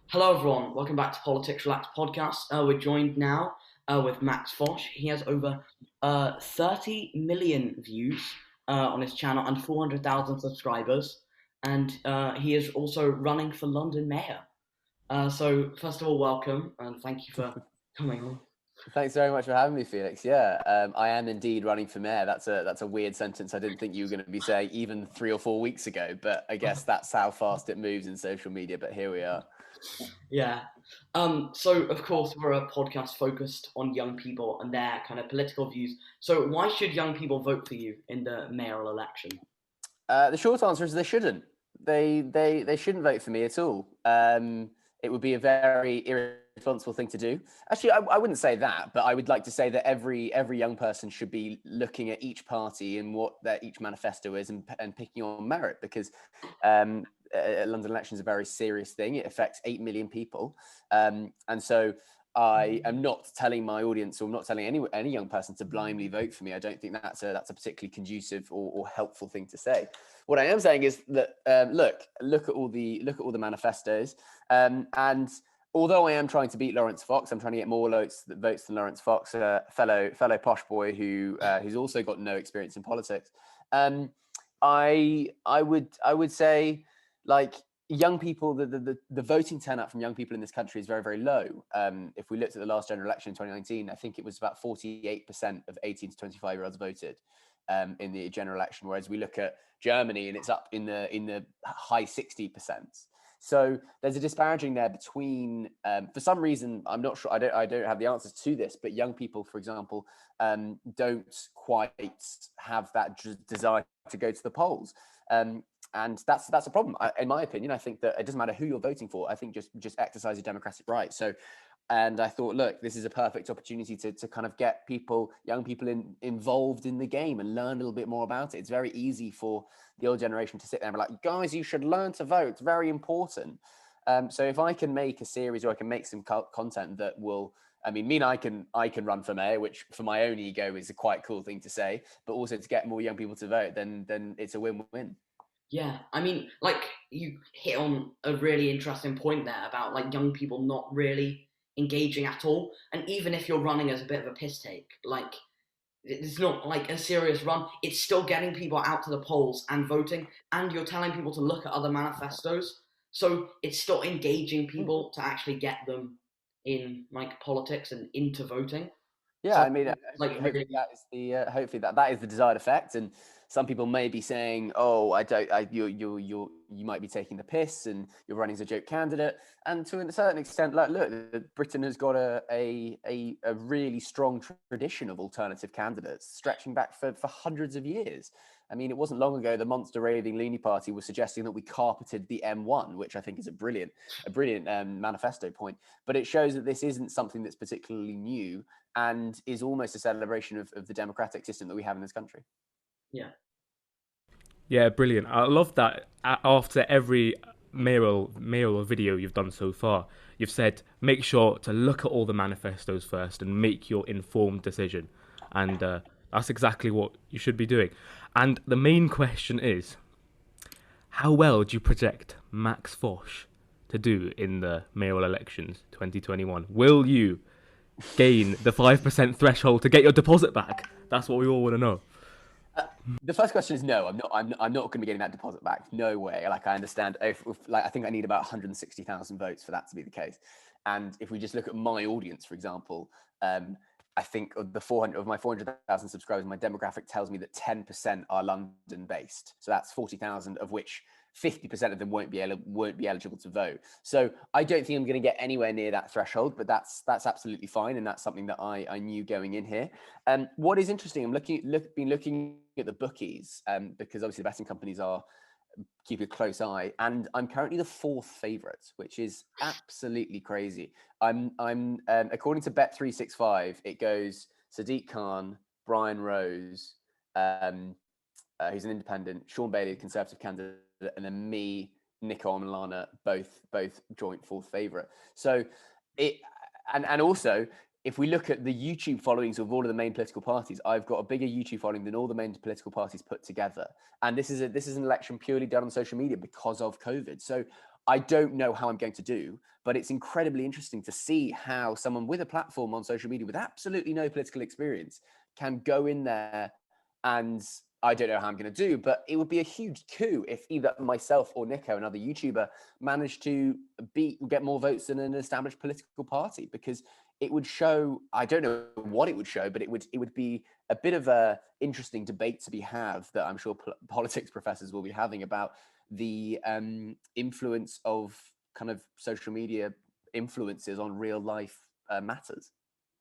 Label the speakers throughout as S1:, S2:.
S1: Hello, everyone. Welcome back to Politics Relax podcast. We're joined now with Max Fosh. He has over 30 million views on his channel and 400,000 subscribers. And he is also running for London Mayor. So, first of all, welcome and thank you for coming on.
S2: Thanks very much for having me, Felix. Yeah, I am indeed running for mayor. That's a weird sentence. I didn't think you were going to be saying even 3 or 4 weeks ago, but I guess that's how fast it moves in social media. But here we are.
S1: Yeah. So, of course, we're a podcast focused on young people and their kind of political views. So, why should young people vote for you in the mayoral election?
S2: The short answer is they shouldn't. They shouldn't vote for me at all. It would be a very irresponsible thing to do. Actually, I wouldn't say that, but I would like to say that every young person should be looking at each party and what their each manifesto is and picking on merit, because London election is a very serious thing. It affects 8 million people, and so I am not telling my audience, or I'm not telling any young person to blindly vote for me. I don't think that's a particularly conducive or helpful thing to say. What I am saying is that look at all the manifestos, and although I am trying to beat Lawrence Fox, I'm trying to get more votes than Lawrence Fox, a fellow posh boy who's also got no experience in politics. I would say, like, young people, the voting turnout from young people in this country is very, very low. If we looked at the last general election in 2019, I think it was about 48% of 18 to 25-year-olds voted in the general election, whereas we look at Germany and it's up in the high 60%. So there's a disparaging there between, for some reason, I'm not sure, I don't have the answers to this, but young people, for example, don't quite have that desire to go to the polls. And that's a problem. In my opinion, I think that it doesn't matter who you're voting for. I think just exercise your democratic right. So, and I thought, look, this is a perfect opportunity to kind of get young people involved in the game and learn a little bit more about it. It's very easy for the old generation to sit there and be like, guys, you should learn to vote. It's very important. So if I can make a series, or I can make some content that will, I mean, I can run for mayor, which for my own ego is a quite cool thing to say, but also to get more young people to vote, then it's a win-win.
S1: Yeah, I mean, like you hit on a really interesting point there about like young people not really engaging at all. And even if you're running as a bit of a piss take, like it's not like a serious run, it's still getting people out to the polls and voting, and you're telling people to look at other manifestos. So it's still engaging people to actually get them in like politics and into voting.
S2: Yeah,
S1: So
S2: I mean,
S1: like
S2: hopefully
S1: really,
S2: that is the hopefully that is the desired effect. And some people may be saying, "Oh, I don't, you might be taking the piss, and you're running as a joke candidate." And to a certain extent, like, look, Britain has got a really strong tradition of alternative candidates stretching back for hundreds of years. I mean, it wasn't long ago the monster raving loony party was suggesting that we carpeted the M1, which I think is a brilliant manifesto point. But it shows that this isn't something that's particularly new, and is almost a celebration of the democratic system that we have in this country.
S1: yeah.
S3: Yeah, brilliant. I love that after every mayoral video you've done so far, you've said make sure to look at all the manifestos first and make your informed decision. And that's exactly what you should be doing. And the main question is, how well do you project Max Fosh to do in the mayoral elections 2021? Will you gain the 5% threshold to get your deposit back? That's what we all want to know.
S2: The first question is no. I'm not going to be getting that deposit back. No way. Like, I understand. Like, I think I need about 160,000 votes for that to be the case. And if we just look at my audience, for example, I think of my 400,000 subscribers, my demographic tells me that 10% are London based. So that's 40,000, of which 50% of them won't be eligible to vote. So I don't think I'm going to get anywhere near that threshold, but that's absolutely fine, and that's something that I knew going in here. What is interesting, I'm been looking at the bookies, because obviously the betting companies are keep a close eye, and I'm currently the fourth favorite, which is absolutely crazy. I'm according to Bet365, it goes Sadiq Khan, Brian Rose, who's an independent, Sean Bailey, a Conservative candidate, and then me, Nico Milana, both joint fourth favorite. So it, and also, if we look at the YouTube followings of all of the main political parties, I've got a bigger YouTube following than all the main political parties put together. And this is an election purely done on social media because of COVID. So I don't know how I'm going to do, but it's incredibly interesting to see how someone with a platform on social media with absolutely no political experience can go in there, and I don't know how I'm going to do, but it would be a huge coup if either myself or Nico, another YouTuber, managed to get more votes than an established political party, because it would show, I don't know what it would show, but it would be a bit of a interesting debate to be have that I'm sure politics professors will be having about the influence of kind of social media influences on real life matters.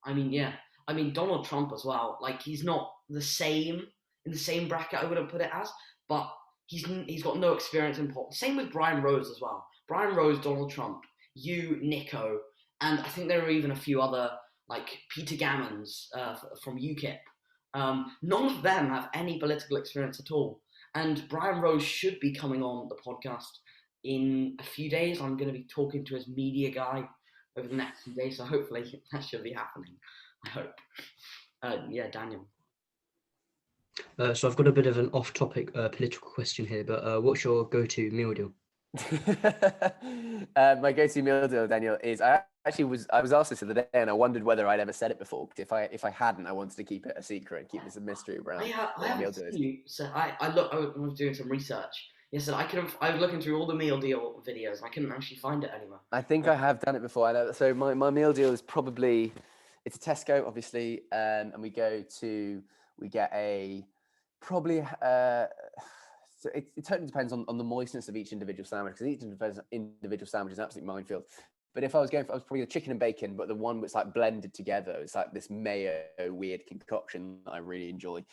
S1: I mean, yeah. I mean, Donald Trump as well. Like, he's not the same in the same bracket I wouldn't put it as, but he's got no experience in politics. Same with Brian Rose as well. Brian Rose, Donald Trump, you, Nico, and I think there are even a few other, like Peter Gammons from UKIP. None of them have any political experience at all. And Brian Rose should be coming on the podcast in a few days. I'm going to be talking to his media guy over the next few days, so hopefully that should be happening. I hope. Yeah, Daniel.
S4: So I've got a bit of an off-topic political question here, but what's your go-to meal deal?
S2: My go-to meal deal, Daniel, is I was asked this the other day, and I wondered whether I'd ever said it before. If I hadn't, I wanted to keep it a secret, keep this a mystery around.
S1: I haven't seen you. So I was doing some research. Yes, I was looking through all the meal deal videos. I couldn't actually find it anywhere.
S2: I think I have done it before. I know. So my meal deal is probably, it's a Tesco, obviously, and we get a probably. So it totally depends on the moistness of each individual sandwich, because each individual sandwich is an absolute minefield. But if I was going for, I was probably the chicken and bacon, but the one that's like blended together. It's like this mayo weird concoction that I really enjoy.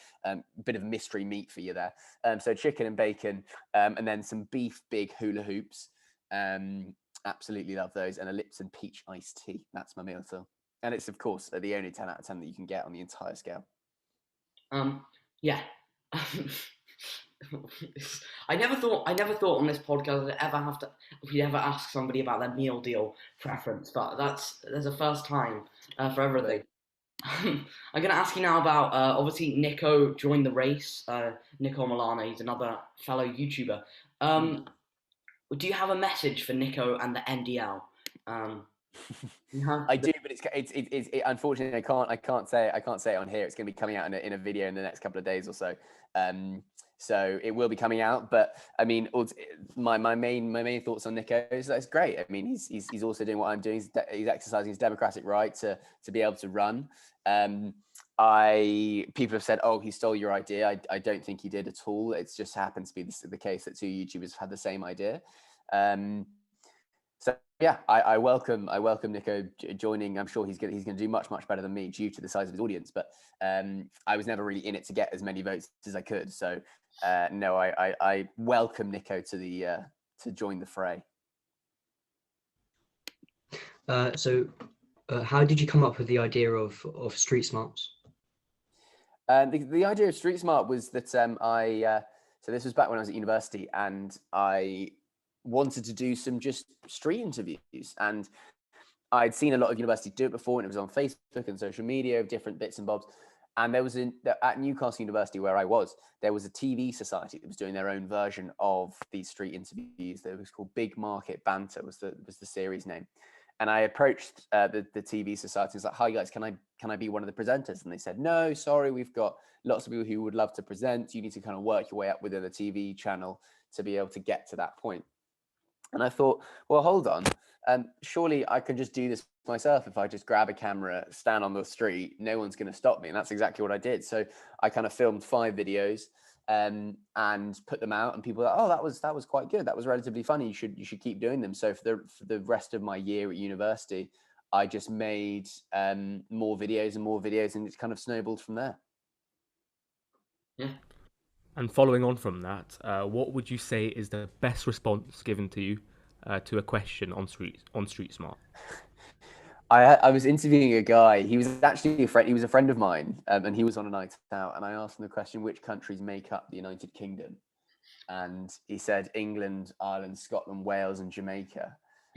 S2: Bit of mystery meat for you there. So chicken and bacon, and then some beef big hula hoops. Absolutely love those, and a Lipton peach iced tea. That's my meal deal, and it's of course the only 10 out of 10 that you can get on the entire scale.
S1: Yeah. I never thought on this podcast we'd ever ask somebody about their meal deal preference, but there's a first time for everything. I'm going to ask you now about obviously Nico joined the race. Nico Milano, he's another fellow YouTuber. Do you have a message for Nico and the NDL?
S2: I do, but it's unfortunately I can't say it on here. It's going to be coming out in a video in the next couple of days or so. So it will be coming out, but I mean, my main thoughts on Nico is that's great. I mean, he's also doing what I'm doing. He's exercising his democratic right to be able to run. People have said, oh, he stole your idea. I don't think he did at all. It just happens to be the case that two YouTubers had the same idea. So yeah, I welcome Nico joining. I'm sure he's going to do much better than me due to the size of his audience. But I was never really in it to get as many votes as I could. So no, I welcome Nico to join the fray.
S4: So how did you come up with the idea of Street Smarts?
S2: The idea of Street Smart was that so this was back when I was at university, and I wanted to do some just street interviews, and I'd seen a lot of universities do it before, and it was on Facebook and social media of different bits and bobs. And there was at Newcastle University, where I was, there was a TV society that was doing their own version of these street interviews. That was called Big Market Banter was the series name. And I approached the TV society. I was like, "Hi guys, can I be one of the presenters?" And they said, "No, sorry, we've got lots of people who would love to present. You need to kind of work your way up within the TV channel to be able to get to that point." And I thought, well, hold on. Surely I can just do this myself. If I just grab a camera, stand on the street, no one's going to stop me. And that's exactly what I did. So I kind of filmed 5 videos and put them out, and people were like, oh, that was quite good. That was relatively funny. You should keep doing them. So for the rest of my year at university, I just made more videos, and it's kind of snowballed from there.
S1: Yeah.
S3: And following on from that, what would you say is the best response given to you to a question on Street Smart?
S2: I was interviewing a guy. He was actually a friend. He was a friend of mine, and he was on a night out. And I asked him the question, which countries make up the United Kingdom? And he said England, Ireland, Scotland, Wales, and Jamaica.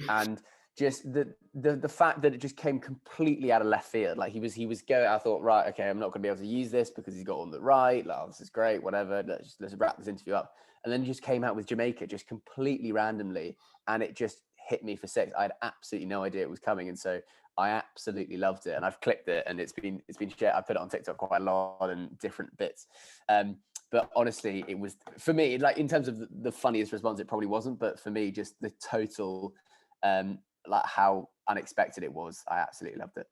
S2: And just the fact that it just came completely out of left field. Like he was going, I thought, right, okay, I'm not going to be able to use this because he's got on the right. Like, oh, this is great, whatever. Let's wrap this interview up. And then he just came out with Jamaica just completely randomly, and it just hit me for six. I had absolutely no idea it was coming, and so I absolutely loved it. And I've clicked it, and it's been shared. I put it on TikTok quite a lot and different bits. But honestly, it was, for me, like in terms of the funniest response, it probably wasn't. But for me, just the total, like how unexpected it was, I absolutely loved it.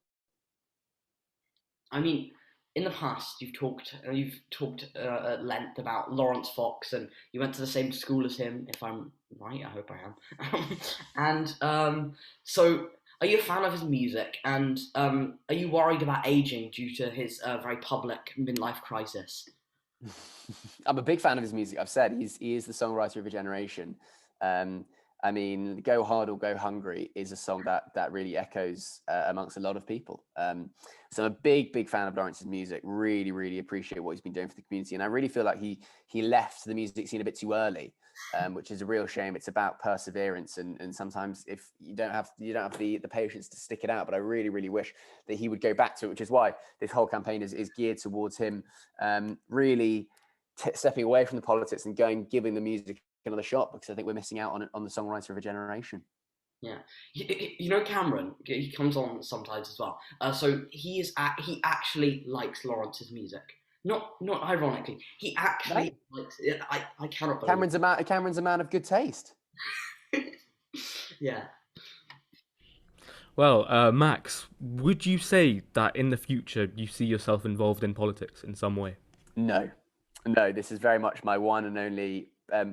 S1: I mean, in the past, you've talked at length about Lawrence Fox, and you went to the same school as him, if I'm right. I hope I am. And so, are you a fan of his music? And are you worried about aging due to his very public midlife crisis?
S2: I'm a big fan of his music. I've said he is the songwriter of a generation. I mean, "Go Hard or Go Hungry" is a song that really echoes amongst a lot of people. So I'm a big fan of Lawrence's music. Really appreciate what he's been doing for the community, and I really feel like he left the music scene a bit too early, which is a real shame. It's about perseverance, and sometimes if you don't have the patience to stick it out. But I really wish that he would go back to it, which is why this whole campaign is geared towards him really stepping away from the politics and giving the music another shot, because I think we're missing out on the songwriter of a generation.
S1: Yeah, you know Cameron. He comes on sometimes as well. So he actually likes Lawrence's music. Not ironically, he actually likes it. I cannot believe
S2: Cameron's a man of good taste.
S1: Yeah.
S3: Well, Max, would you say that in the future you see yourself involved in politics in some way?
S2: No, this is very much my one and only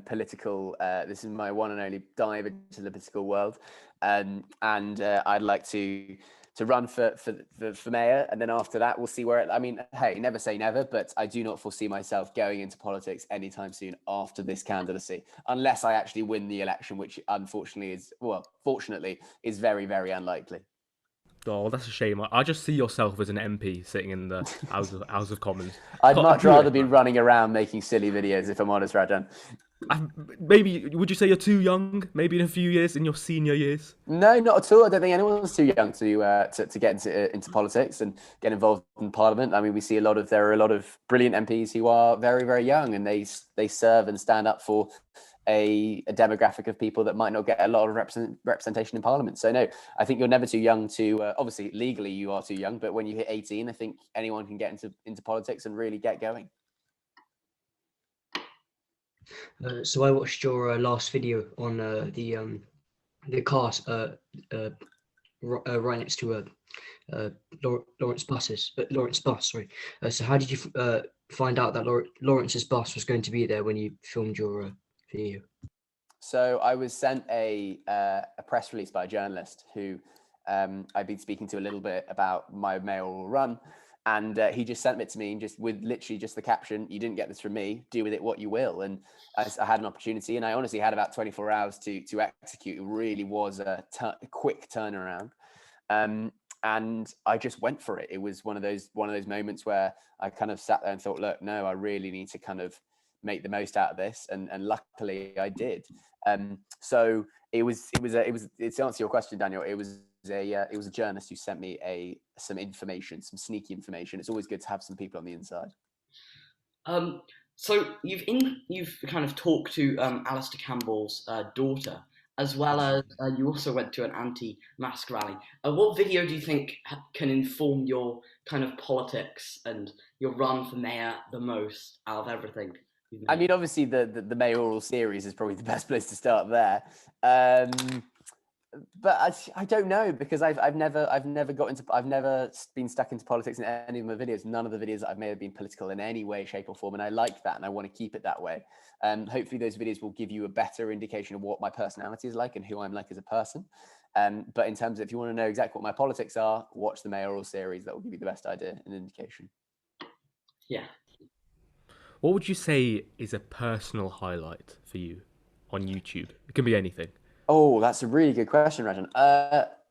S2: political. This is my one and only dive into the political world, and I'd like to run for mayor, and then after that we'll see where. I mean, hey, never say never, but I do not foresee myself going into politics anytime soon after this candidacy, unless I actually win the election, which fortunately is very unlikely.
S3: Oh, that's a shame. I just see yourself as an MP sitting in the House of Commons.
S2: I'd much rather be running around making silly videos, if I'm honest, Rajan.
S3: Maybe, would you say you're too young? Maybe in a few years, in your senior years?
S2: No, not at all. I don't think anyone's too young to get into politics and get involved in Parliament. I mean, there are a lot of brilliant MPs who are very young, and they serve and stand up for a demographic of people that might not get a lot of representation in Parliament. So no, I think you're never too young to. Obviously, legally you are too young, but when you hit 18, I think anyone can get into politics and really get going.
S4: So I watched your last video on the cars right next to Lawrence bus. Sorry. So how did you find out that Lawrence's bus was going to be there when you filmed your video?
S2: So I was sent a press release by a journalist who I've been speaking to a little bit about my mayoral run. And he just sent it to me, and just with literally just the caption, "You didn't get this from me. Do with it what you will." And I had an opportunity, and I honestly had about 24 hours to execute. It really was a quick turnaround, and I just went for it. It was one of those moments where I kind of sat there and thought, "Look, no, I really need to kind of make the most out of this," and luckily I did. So it was to answer your question, Daniel. It was a journalist who sent me some information, some sneaky information. It's always good to have some people on the inside.
S1: So you've kind of talked to Alistair Campbell's daughter, as well as you also went to an anti-mask rally. What video do you think can inform your kind of politics and your run for mayor the most out of everything?
S2: I mean, obviously the mayoral series is probably the best place to start there. But I don't know, because I've never been stuck into politics in any of my videos. None of the videos that I've made have been political in any way, shape, or form, and I like that, and I want to keep it that way. Hopefully, those videos will give you a better indication of what my personality is like and who I'm like as a person. But in terms of, if you want to know exactly what my politics are, watch the mayoral series. That will give you the best idea and indication.
S1: Yeah.
S3: What would you say is a personal highlight for you on YouTube? It can be anything.
S2: Oh, that's a really good question, Rajan.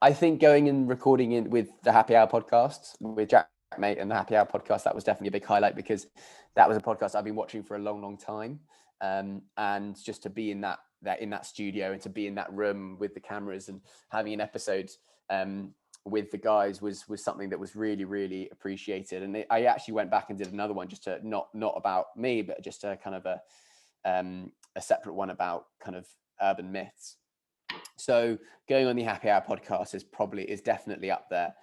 S2: I think going and recording in with the Happy Hour podcast with Jack Mate and the Happy Hour podcast, that was definitely a big highlight, because that was a podcast I've been watching for a long time. And just to be in that in that studio and to be in that room with the cameras and having an episode with the guys was something that was really, really appreciated. And I actually went back and did another one, just to not about me, but just a kind of a separate one about kind of urban myths. So going on the Happy Hour podcast is definitely up there.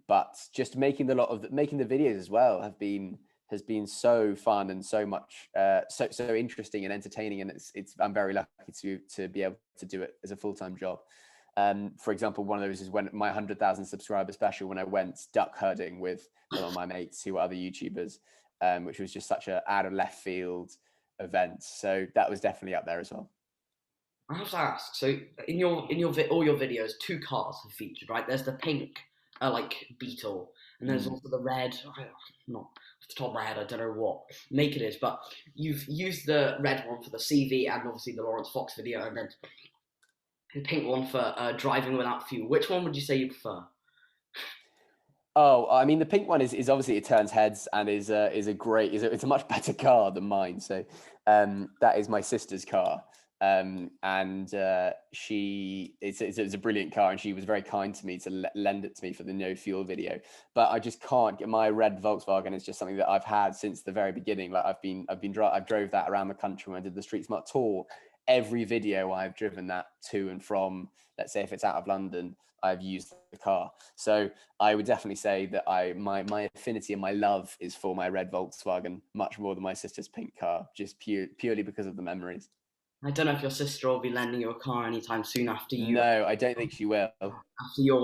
S2: But just making the videos as well has been so fun and so much so interesting and entertaining, and I'm very lucky to be able to do it as a full-time job. For example, one of those is when my 100,000 subscriber special, when I went duck herding with some of my mates who were other YouTubers, which was just such a out of left field event. So that was definitely up there as well.
S1: I have to ask. So in all your videos, 2 cars have featured, right? There's the pink, like Beetle, and there's also the red. Not off the top of my head, I don't know what make it is, but you've used the red one for the CV and obviously the Lawrence Fox video, and then the pink one for driving without fuel. Which one would you say you prefer?
S2: Oh, I mean, the pink one is obviously, it turns heads and is it's a much better car than mine. So that is my sister's car. And it's a brilliant car, and she was very kind to me to lend it to me for the no fuel video. But I just can't get my red Volkswagen. It's just something that I've had since the very beginning. Like I've drove that around the country when I did the Street Smart tour. Every video I've driven that to and from, let's say if it's out of London, I've used the car. So I would definitely say that my affinity and my love is for my red Volkswagen much more than my sister's pink car, just purely because of the memories.
S1: I don't know if your sister will be lending you a car anytime soon after you.
S2: No, I don't think she will.
S1: After your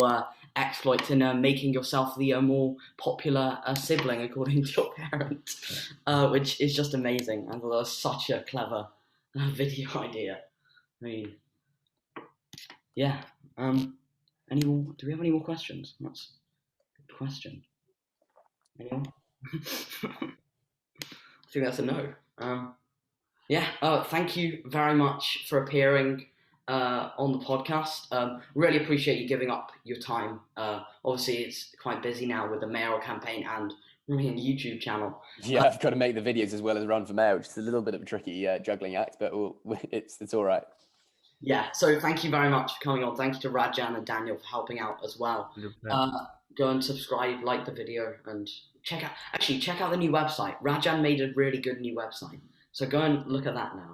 S1: exploits in making yourself the more popular sibling, according to your parents, which is just amazing. And that was such a clever video idea. I mean, yeah. Do we have any more questions? That's a good question. Anyone? I think that's a no. Thank you very much for appearing on the podcast. Really appreciate you giving up your time. Obviously, it's quite busy now with the Mayoral campaign and running a YouTube channel.
S2: Yeah, I've got to make the videos as well as run for mayor, which is a little bit of a tricky juggling act, but it's all right.
S1: Yeah, so thank you very much for coming on. Thank you to Rajan and Daniel for helping out as well. Go and subscribe, like the video, and check out the new website. Rajan made a really good new website. So go and look at that now.